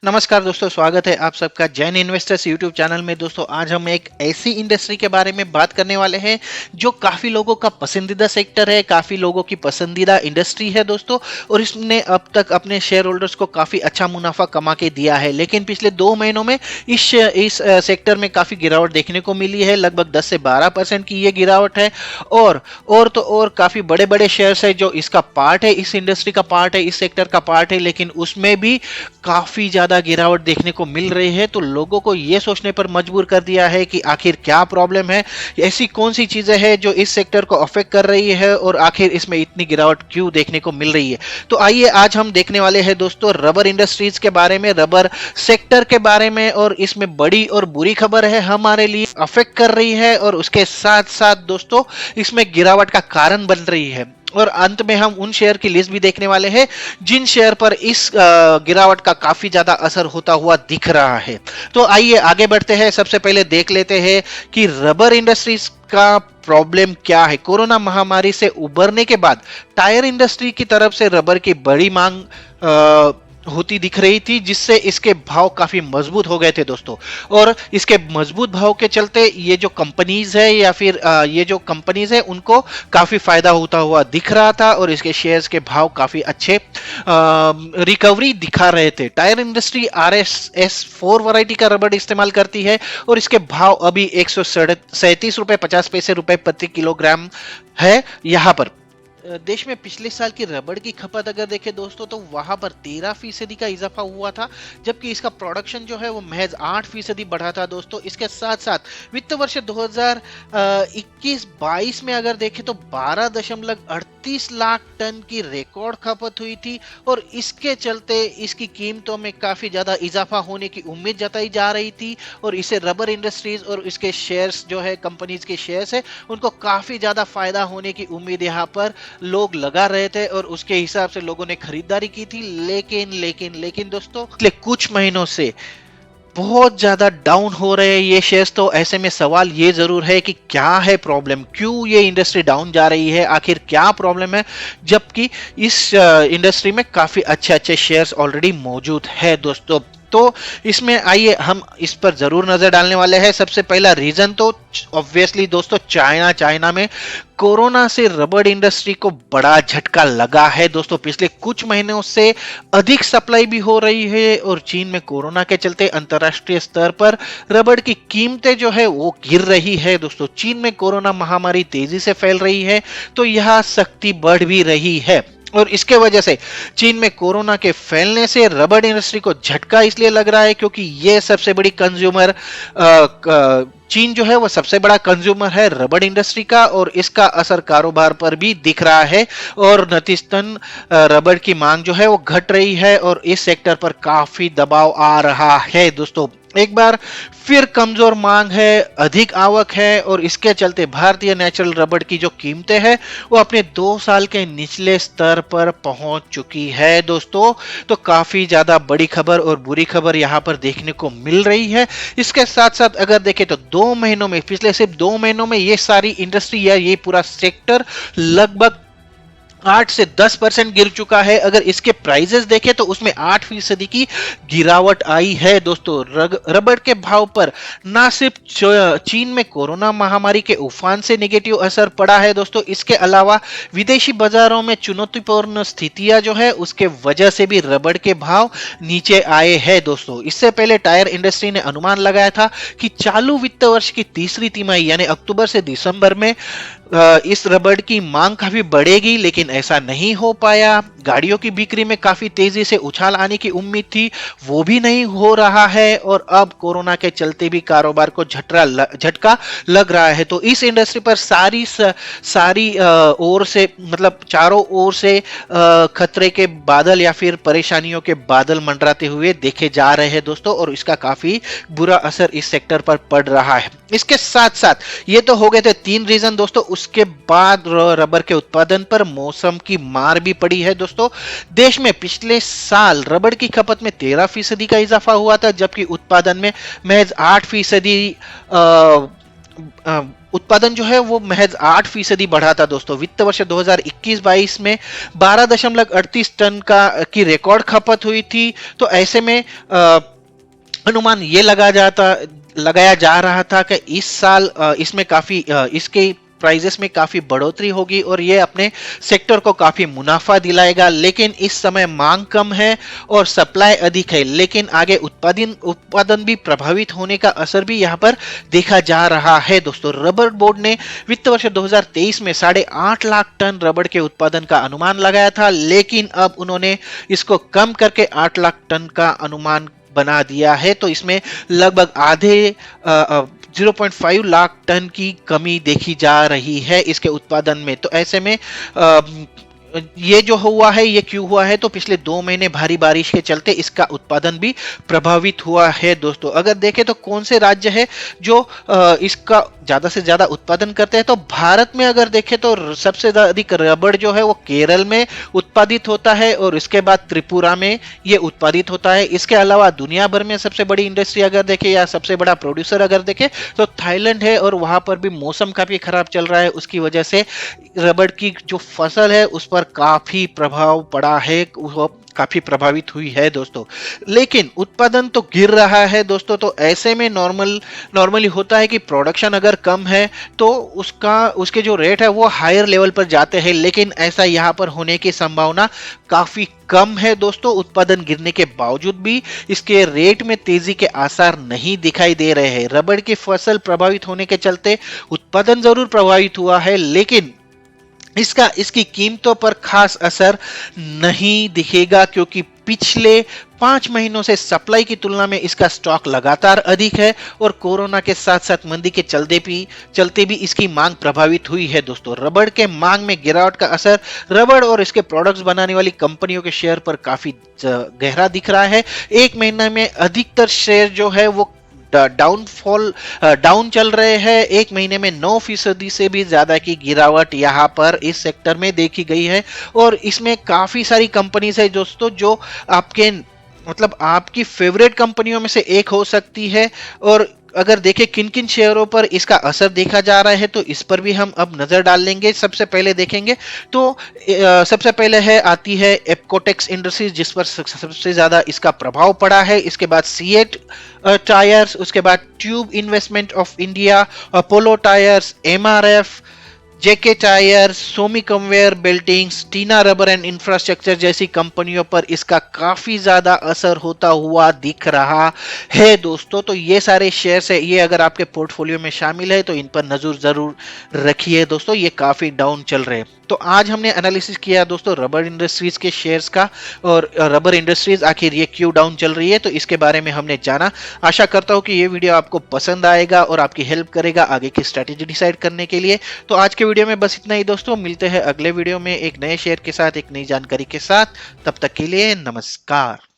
नमस्कार दोस्तों, स्वागत है आप सबका जैन इन्वेस्टर्स यूट्यूब चैनल में। दोस्तों आज हम एक ऐसी इंडस्ट्री के बारे में बात करने वाले हैं जो काफ़ी लोगों का पसंदीदा सेक्टर है, काफ़ी लोगों की पसंदीदा इंडस्ट्री है दोस्तों। और इसने अब तक अपने शेयर होल्डर्स को काफ़ी अच्छा मुनाफा कमा के दिया है, लेकिन पिछले 2 महीनों में इस सेक्टर में काफ़ी गिरावट देखने को मिली है। लगभग 10 से 12% की ये गिरावट है। और काफ़ी बड़े बड़े शेयर्स है जो इसका पार्ट है, इस इंडस्ट्री का पार्ट है, इस सेक्टर का पार्ट है, लेकिन उसमें भी काफी ज्यादा गिरावट देखने को मिल रही है। तो लोगों को यह सोचने पर मजबूर कर दिया है कि आखिर क्या प्रॉब्लम है, ऐसी कौन सी चीजें हैं जो इस सेक्टर को अफेक्ट कर रही है और आखिर इसमें इतनी गिरावट क्यों देखने को मिल रही है। तो आइए आज हम देखने वाले हैं दोस्तों रबर इंडस्ट्रीज के बारे में, रबर सेक्टर के बारे में। और इसमें बड़ी और बुरी खबर है, हमारे लिए अफेक्ट कर रही है और उसके साथ साथ दोस्तों इसमें गिरावट का कारण बन रही है। और अंत में हम उन शेयर की लिस्ट भी देखने वाले हैं जिन शेयर पर इस गिरावट का काफी ज्यादा असर होता हुआ दिख रहा है। तो आइए आगे बढ़ते हैं। सबसे पहले देख लेते हैं कि रबर इंडस्ट्रीज का प्रॉब्लम क्या है। कोरोना महामारी से उबरने के बाद टायर इंडस्ट्री की तरफ से रबर की बड़ी मांग होती दिख रही थी, जिससे इसके भाव काफी मजबूत हो गए थे दोस्तों। और इसके मजबूत भाव के चलते ये जो कंपनीज है या फिर ये जो कंपनीज है उनको काफी फायदा होता हुआ दिख रहा था और इसके शेयर्स के भाव काफी अच्छे रिकवरी दिखा रहे थे। टायर इंडस्ट्री RSS 4 वैरायटी का रबर इस्तेमाल करती है और इसके भाव अभी 137 रुपए 50 पैसे रुपए प्रति किलोग्राम है। यहाँ पर देश में पिछले साल की रबड़ की खपत अगर देखें दोस्तों तो वहां पर 13% का इजाफा हुआ था, जबकि इसका प्रोडक्शन जो है वो महज 8% बढ़ा था दोस्तों। इसके साथ साथ वित्त वर्ष 2021-22 में अगर देखें तो 12.38 लाख टन की रिकॉर्ड खपत हुई थी और इसके चलते इसकी कीमतों में काफी ज्यादा इजाफा होने की उम्मीद जताई जा रही थी। और इसे रबर इंडस्ट्रीज और इसके शेयर्स जो है, कंपनीज के शेयर्स है, उनको काफी ज्यादा फायदा होने की उम्मीद यहाँ पर लोग लगा रहे थे और उसके हिसाब से लोगों ने खरीदारी की थी। लेकिन दोस्तों पिछले कुछ महीनों से बहुत ज्यादा डाउन हो रहे हैं ये शेयर्स। तो ऐसे में सवाल ये जरूर है कि क्या है प्रॉब्लम, क्यों ये इंडस्ट्री डाउन जा रही है, आखिर क्या प्रॉब्लम है, जबकि इस इंडस्ट्री में काफी अच्छे शेयर्स ऑलरेडी मौजूद है दोस्तों। तो इसमें आइए हम इस पर जरूर नजर डालने वाले हैं। सबसे पहला रीजन तो ऑब्वियसली दोस्तों चाइना में कोरोना से रबर इंडस्ट्री को बड़ा झटका लगा है दोस्तों। पिछले कुछ महीनों से अधिक सप्लाई भी हो रही है और चीन में कोरोना के चलते अंतरराष्ट्रीय स्तर पर रबर की कीमतें जो है वो गिर रही है दोस्तों। चीन में कोरोना महामारी तेजी से फैल रही है तो यह सख्ती बढ़ भी रही है और इसके वजह से चीन में कोरोना के फैलने से रबर इंडस्ट्री को झटका इसलिए लग रहा है क्योंकि ये सबसे बड़ी कंज्यूमर चीन जो है वो सबसे बड़ा कंज्यूमर है रबर इंडस्ट्री का और इसका असर कारोबार पर भी दिख रहा है। और नतीजतन रबर की मांग जो है वो घट रही है और इस सेक्टर पर काफी दबाव आ रहा है दोस्तों। एक बार फिर कमजोर मांग है, अधिक आवक है और इसके चलते भारतीय नेचुरल रबर की जो कीमतें हैं वो अपने 2 साल के निचले स्तर पर पहुंच चुकी है दोस्तों। तो काफी ज्यादा बड़ी खबर और बुरी खबर यहां पर देखने को मिल रही है। इसके साथ साथ अगर देखें तो 2 महीनों में, पिछले सिर्फ 2 महीनों में ये सारी इंडस्ट्री या ये पूरा सेक्टर लगभग 8 से 10% गिर चुका है। अगर इसके प्राइजेस देखें तो उसमें 8% की गिरावट आई है दोस्तों। रबर के भाव पर ना सिर्फ चीन में कोरोना महामारी के उफान से नेगेटिव असर पड़ा है दोस्तों, इसके अलावा विदेशी बाजारों में चुनौतीपूर्ण स्थितियां जो है उसके वजह से भी रबर के भाव नीचे आए हैं दोस्तों। इससे पहले टायर इंडस्ट्री ने अनुमान लगाया था कि चालू वित्त वर्ष की तीसरी तिमाही यानी अक्टूबर से दिसंबर में इस रबर की मांग काफी बढ़ेगी, लेकिन ऐसा नहीं हो पाया। गाड़ियों की बिक्री में काफी तेजी से उछाल आने की उम्मीद थी, वो भी नहीं हो रहा है और अब कोरोना के चलते भी कारोबार को झटका लग रहा है। तो इस इंडस्ट्री पर सारी ओर से, मतलब चारों ओर से खतरे के बादल या फिर परेशानियों के बादल मंडराते हुए देखे जा रहे हैं दोस्तों और इसका काफी बुरा असर इस सेक्टर पर पड़ रहा है। इसके साथ साथ ये तो हो गए थे 3 रीजन दोस्तों। उसके बाद रबर के उत्पादन पर मौसम की मार भी पड़ी है दोस्तों। देश में पिछले साल रबर की खपत में 13% का इजाफा हुआ था, जबकि उत्पादन में महज 8% अ, उत्पादन जो है वो महज 8% बढ़ा था दोस्तों। वित्त वर्ष 2021-22 में 12.38 टन का की रिकॉर्ड खपत हुई थी। तो ऐसे में अनुमान ये लगाया जा रहा था कि इस साल इसमें काफी इसके प्राइजेस में काफी बढ़ोतरी होगी और ये अपने सेक्टर को काफी मुनाफा दिलाएगा। लेकिन इस समय मांग कम है और सप्लाई अधिक है, लेकिन आगे उत्पादन भी प्रभावित होने का असर भी यहाँ पर देखा जा रहा है दोस्तों। रबर बोर्ड ने वित्त वर्ष 2023 में 8.5 लाख टन रबर के उत्पादन का अनुमान लगाया था, लेकिन अब उन्होंने इसको कम करके 8 लाख टन का अनुमान बना दिया है। तो इसमें लगभग आधे 0.5 लाख टन की कमी देखी जा रही है इसके उत्पादन में। तो ऐसे में ये जो हुआ है ये क्यों हुआ है, तो पिछले 2 महीने भारी बारिश के चलते इसका उत्पादन भी प्रभावित हुआ है दोस्तों। अगर देखें तो कौन से राज्य है जो इसका ज्यादा से ज्यादा उत्पादन करते हैं, तो भारत में अगर देखें तो सबसे अधिक रबड़ जो है वो केरल में उत्पादित होता है और इसके बाद त्रिपुरा में ये उत्पादित होता है। इसके अलावा दुनिया भर में सबसे बड़ी इंडस्ट्री अगर देखें या सबसे बड़ा प्रोड्यूसर अगर देखें तो थाईलैंड है, और वहां पर भी मौसम काफी खराब चल रहा है। उसकी वजह से रबड़ की जो फसल है उस पर काफी प्रभाव पड़ा है, वो काफी प्रभावित हुई है दोस्तों। लेकिन उत्पादन तो गिर रहा है दोस्तों। तो ऐसे में नॉर्मली होता है कि प्रोडक्शन अगर कम है तो उसके जो रेट है वो हायर लेवल पर जाते हैं, लेकिन ऐसा यहाँ पर होने की संभावना काफी कम है दोस्तों। उत्पादन गिरने के बावजूद भी इसके रेट में तेजी के आसार नहीं दिखाई दे रहे हैं। रबड़ की फसल प्रभावित होने के चलते उत्पादन जरूर प्रभावित हुआ है, लेकिन इसकी कीमतों पर खास असर नहीं दिखेगा, क्योंकि पिछले 5 महीनों से सप्लाई की तुलना में इसका स्टॉक लगातार अधिक है और कोरोना के साथ साथ मंदी के चलते भी इसकी मांग प्रभावित हुई है दोस्तों। रबड़ के मांग में गिरावट का असर रबड़ और इसके प्रोडक्ट्स बनाने वाली कंपनियों के शेयर पर काफी गहरा दिख रहा है। एक महीने में अधिकतर शेयर जो है वो डाउन चल रहे हैं। एक महीने में 9% से भी ज्यादा की गिरावट यहाँ पर इस सेक्टर में देखी गई है। और इसमें काफी सारी कंपनीज है दोस्तों जो आपकी फेवरेट कंपनियों में से एक हो सकती है। और अगर देखें किन किन शेयरों पर इसका असर देखा जा रहा है तो इस पर भी हम अब नजर डाल लेंगे। सबसे पहले देखेंगे तो सबसे पहले आती है एप्कोटेक्स इंडस्ट्रीज, जिस पर सबसे ज्यादा इसका प्रभाव पड़ा है। इसके बाद सीएट टायर्स, उसके बाद tube investment of India, Apollo tyres, MRF, JK tyre, Somi conveyor beltings, Tina rubber and infrastructure जैसी कंपनियों पर इसका काफी ज्यादा असर होता हुआ दिख रहा है दोस्तों। तो ये सारे शेयर्स है, ये अगर आपके पोर्टफोलियो में शामिल है तो इन पर नजर जरूर रखिए दोस्तों, ये काफी डाउन चल रहे हैं। तो आज हमने एनालिसिस किया दोस्तों रबर इंडस्ट्रीज के शेयर्स का, और रबर इंडस्ट्रीज आखिर ये क्यों डाउन चल रही है तो इसके बारे में हमने जाना। आशा करता हूं कि ये वीडियो आपको पसंद आएगा और आपकी हेल्प करेगा आगे की स्ट्रेटेजी डिसाइड करने के लिए। तो आज के वीडियो में बस इतना ही दोस्तों, मिलते हैं अगले वीडियो में एक नए शेयर के साथ, एक नई जानकारी के साथ। तब तक के लिए नमस्कार।